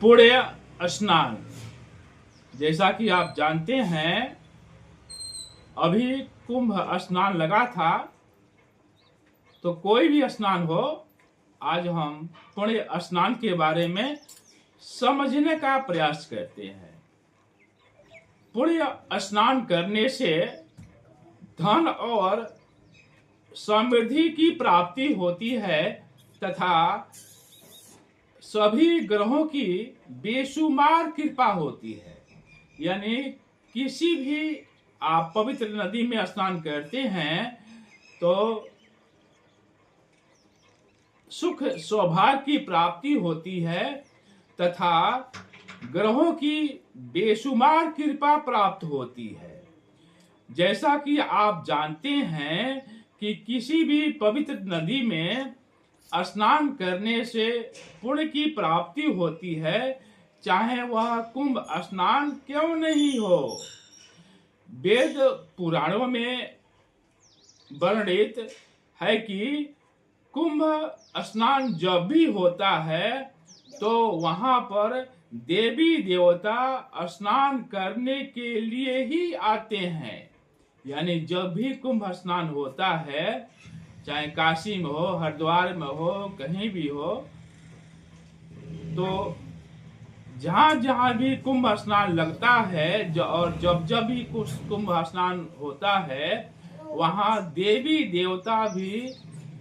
पुण्य स्नान। जैसा कि आप जानते हैं, अभी कुंभ स्नान लगा था। तो कोई भी स्नान हो, आज हम पुण्य स्नान के बारे में समझने का प्रयास करते हैं। पुण्य स्नान करने से धन और समृद्धि की प्राप्ति होती है तथा सभी ग्रहों की बेशुमार कृपा होती है। यानी किसी भी आप पवित्र नदी में स्नान करते हैं तो सुख सौभाग्य की प्राप्ति होती है तथा ग्रहों की बेशुमार कृपा प्राप्त होती है। जैसा कि आप जानते हैं कि किसी भी पवित्र नदी में स्नान करने से पुण्य की प्राप्ति होती है, चाहे वह कुंभ स्नान क्यों नहीं हो। वेद पुराणों में वर्णित है कि कुंभ स्नान जब भी होता है तो वहां पर देवी देवता स्नान करने के लिए ही आते हैं। यानी जब भी कुंभ स्नान होता है, चाहे काशी में हो, हरिद्वार में हो, कहीं भी हो, तो जहां जहां भी कुंभ स्नान लगता है और जब जब भी कुंभ स्नान होता है, वहां देवी देवता भी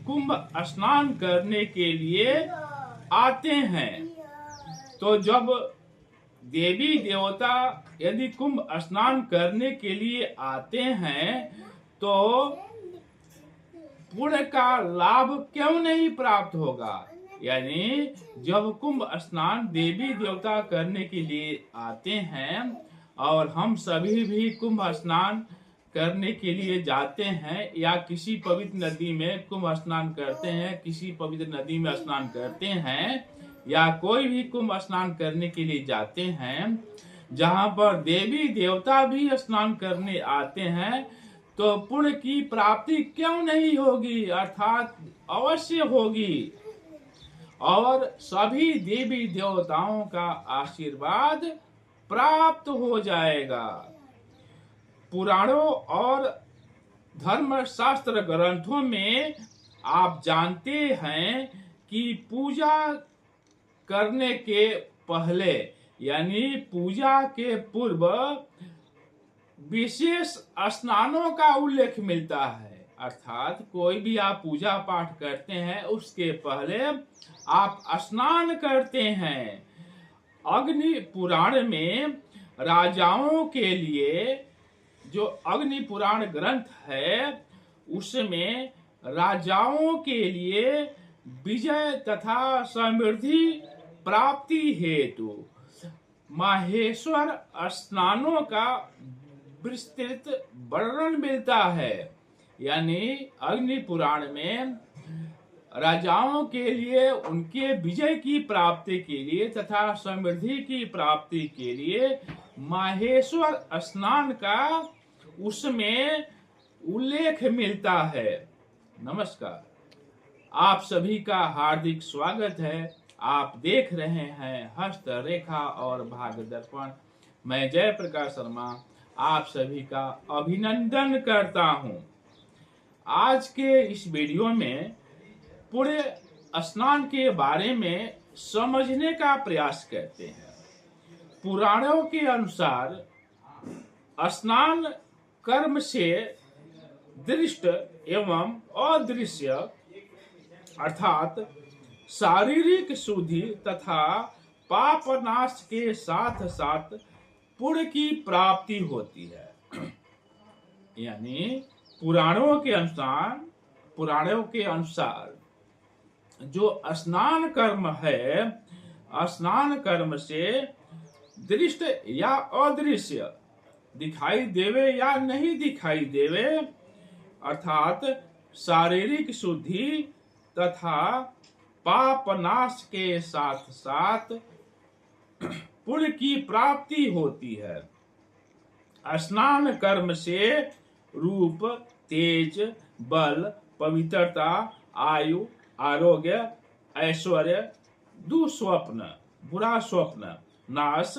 कुंभ स्नान करने के लिए आते हैं। तो जब देवी देवता यदि कुंभ स्नान करने के लिए आते हैं तो पुण्य का लाभ क्यों नहीं प्राप्त होगा। यानी जब कुंभ स्नान देवी देवता करने के लिए आते हैं और हम सभी भी कुंभ स्नान करने के लिए जाते हैं या किसी पवित्र नदी में कुंभ स्नान करते हैं, किसी पवित्र नदी में स्नान करते हैं या कोई भी कुंभ स्नान करने के लिए जाते हैं जहां पर देवी देवता भी स्नान करने आते हैं, तो पुण्य की प्राप्ति क्यों नहीं होगी, अर्थात अवश्य होगी। और सभी देवी देवताओं का आशीर्वाद प्राप्त हो जाएगा। पुराणों और धर्म शास्त्र ग्रंथों में आप जानते हैं कि पूजा करने के पहले यानी पूजा के पूर्व विशेष स्नानों का उल्लेख मिलता है। अर्थात कोई भी आप पूजा पाठ करते हैं उसके पहले आप स्नान करते हैं। अग्नि पुराण में राजाओं के लिए जो अग्नि पुराण ग्रंथ है, उसमें राजाओं के लिए विजय तथा समृद्धि प्राप्ति हेतु माहेश्वर स्नानों का विस्तृत वर्णन मिलता है। यानी अग्नि पुराण में राजाओं के लिए उनके विजय की प्राप्ति के लिए तथा समृद्धि की प्राप्ति के लिए माहेश्वर स्नान का उसमें उल्लेख मिलता है। नमस्कार, आप सभी का हार्दिक स्वागत है। आप देख रहे हैं हस्तरेखा और भाग्य दर्पण। मैं जयप्रकाश शर्मा आप सभी का अभिनंदन करता हूं। आज के इस वीडियो में पुण्य स्नान के बारे में समझने का प्रयास करते हैं। पुराणों के अनुसार स्नान कर्म से दृष्ट एवं अदृश्य अर्थात शारीरिक शुद्धि तथा पाप नाश के साथ साथ पुण्य की प्राप्ति होती है। यानी पुराणों के अनुसार जो स्नान कर्म है, स्नान कर्म से दृष्ट या अदृश्य दिखाई देवे या नहीं दिखाई देवे, अर्थात शारीरिक शुद्धि तथा पाप नाश के साथ साथ पुण्य की प्राप्ति होती है। स्नान कर्म से रूप, तेज, बल, पवित्रता, आयु, आरोग्य, ऐश्वर्य, दुस्वप्न बुरा स्वप्न, नाश,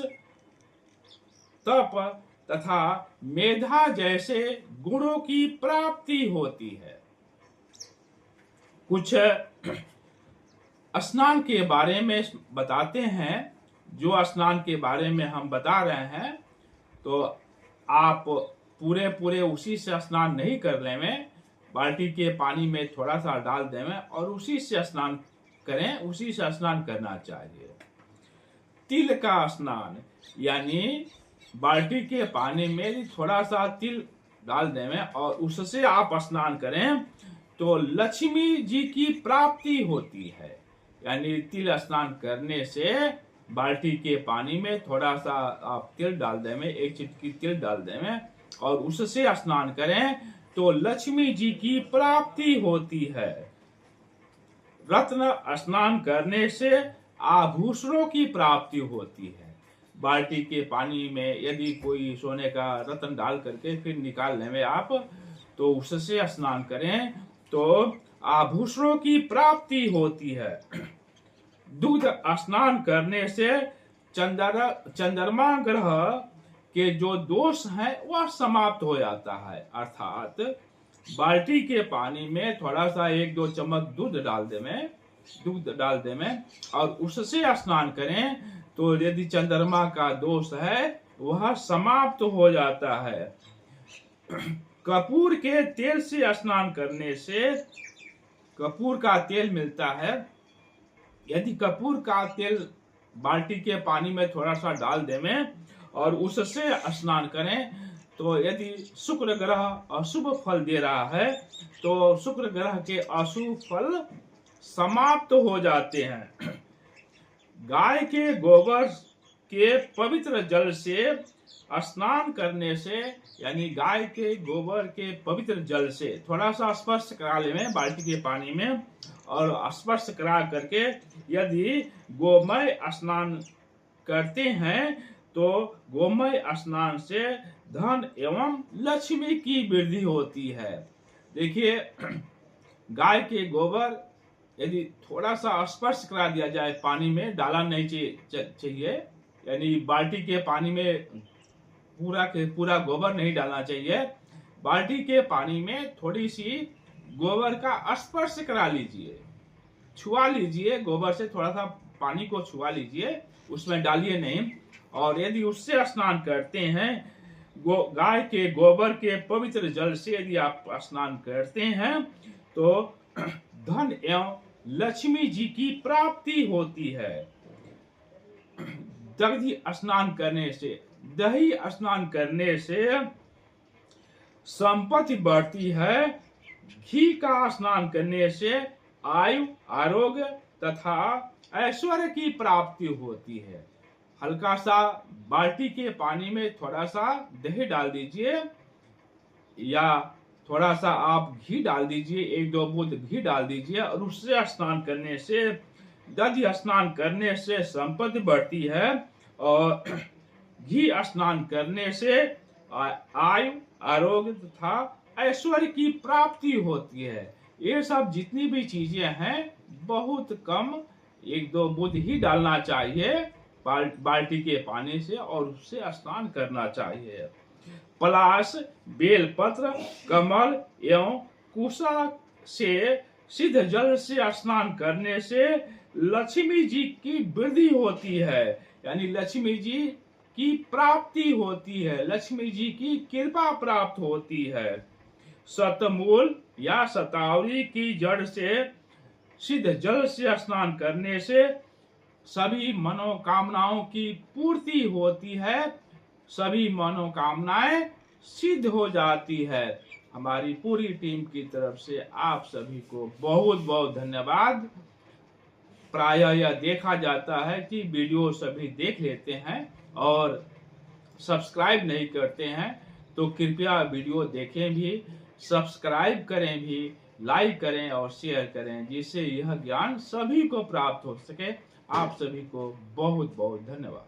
तप तथा मेधा जैसे गुणों की प्राप्ति होती है। कुछ स्नान के बारे में बताते हैं। जो स्नान के बारे में हम बता रहे हैं, तो आप पूरे पूरे उसी से स्नान नहीं कर लेंगे, बाल्टी के पानी में थोड़ा सा डाल देंगे और उसी से स्नान करें, उसी से स्नान करना चाहिए। तिल का स्नान, यानी बाल्टी के पानी में थोड़ा सा तिल डाल देंगे और उससे आप स्नान करें तो लक्ष्मी जी की प्राप्ति होती है। यानी तिल स्नान करने से बाल्टी के पानी में थोड़ा सा आप तिल डाल देंगे, एक चुटकी तिल डाल देंगे और उससे स्नान करें तो लक्ष्मी जी की प्राप्ति होती है। रत्न स्नान करने से आभूषणों की प्राप्ति होती है। बाल्टी के पानी में यदि कोई सोने का रत्न डाल करके फिर निकाल लेंगे आप, तो उससे स्नान करें तो आभूषणों की प्राप्ति होती है। दूध स्नान करने से चंद्रमा ग्रह के जो दोष हैं वह समाप्त हो जाता है। अर्थात बाल्टी के पानी में थोड़ा सा 1-2 चम्मच दूध डाल दें और उससे स्नान करें तो यदि चंद्रमा का दोष है वह समाप्त हो जाता है। कपूर के तेल से स्नान करने से, कपूर का तेल मिलता है, यदि कपूर का तेल बाल्टी के पानी में थोड़ा सा डाल दें और उससे स्नान करें तो यदि शुक्र ग्रह अशुभ फल दे रहा है तो शुक्र ग्रह के अशुभ फल समाप्त हो जाते हैं। गाय के गोबर के पवित्र जल से स्नान करने से, यानी गाय के गोबर के पवित्र जल से थोड़ा सा स्पर्श करा लें बाल्टी के पानी में और स्पर्श करा करके यदि गोमय स्नान करते हैं तो गोमय स्नान से धन एवं लक्ष्मी की वृद्धि होती है। देखिए, गाय के गोबर यदि थोड़ा सा स्पर्श करा दिया जाए, पानी में डाला नहीं चाहिए, यानी बाल्टी के पानी में पूरा के पूरा गोबर नहीं डालना चाहिए। बाल्टी के पानी में थोड़ी सी गोबर का स्पर्श करा लीजिए, छुआ लीजिए, गोबर से थोड़ा सा पानी को छुआ लीजिए, उसमें डालिए नहीं। और यदि उससे स्नान करते हैं, गाय के गोबर के पवित्र जल से यदि आप स्नान करते हैं तो धन एवं लक्ष्मी जी की प्राप्ति होती है। दही स्नान करने से संपत्ति बढ़ती है। घी का स्नान करने से आयु, आरोग्य तथा ऐश्वर्य की प्राप्ति होती है। हल्का सा बाल्टी के पानी में थोड़ा सा दही डाल दीजिए या थोड़ा सा आप घी डाल दीजिए, 1-2 बूंद घी डाल दीजिए और उससे स्नान करने से, दधी स्नान करने से संपत्ति बढ़ती है और घी स्नान करने से आयु, आरोग्य तथा ऐश्वर्य की प्राप्ति होती है। ये सब जितनी भी चीजें हैं बहुत कम, 1-2 बूंद ही डालना चाहिए बाल्टी के पानी से और उससे स्नान करना चाहिए। पलाश, बेलपत्र, कमल एवं कुशा से सिद्ध जल से स्नान करने से लक्ष्मी जी की वृद्धि होती है, यानी लक्ष्मी जी की प्राप्ति होती है, लक्ष्मी जी की कृपा प्राप्त होती है। शतमूल या शतावरी की जड़ से सिद्ध जल से स्नान करने से सभी मनोकामनाओं की पूर्ति होती है, सभी मनोकामनाएं सिद्ध हो जाती है। हमारी पूरी टीम की तरफ से आप सभी को बहुत बहुत धन्यवाद। प्रायः यह देखा जाता है कि वीडियो सभी देख लेते हैं और सब्सक्राइब नहीं करते हैं, तो कृपया वीडियो देखें भी, सब्सक्राइब करें भी, लाइक करें और शेयर करें, जिससे यह ज्ञान सभी को प्राप्त हो सके। आप सभी को बहुत बहुत धन्यवाद।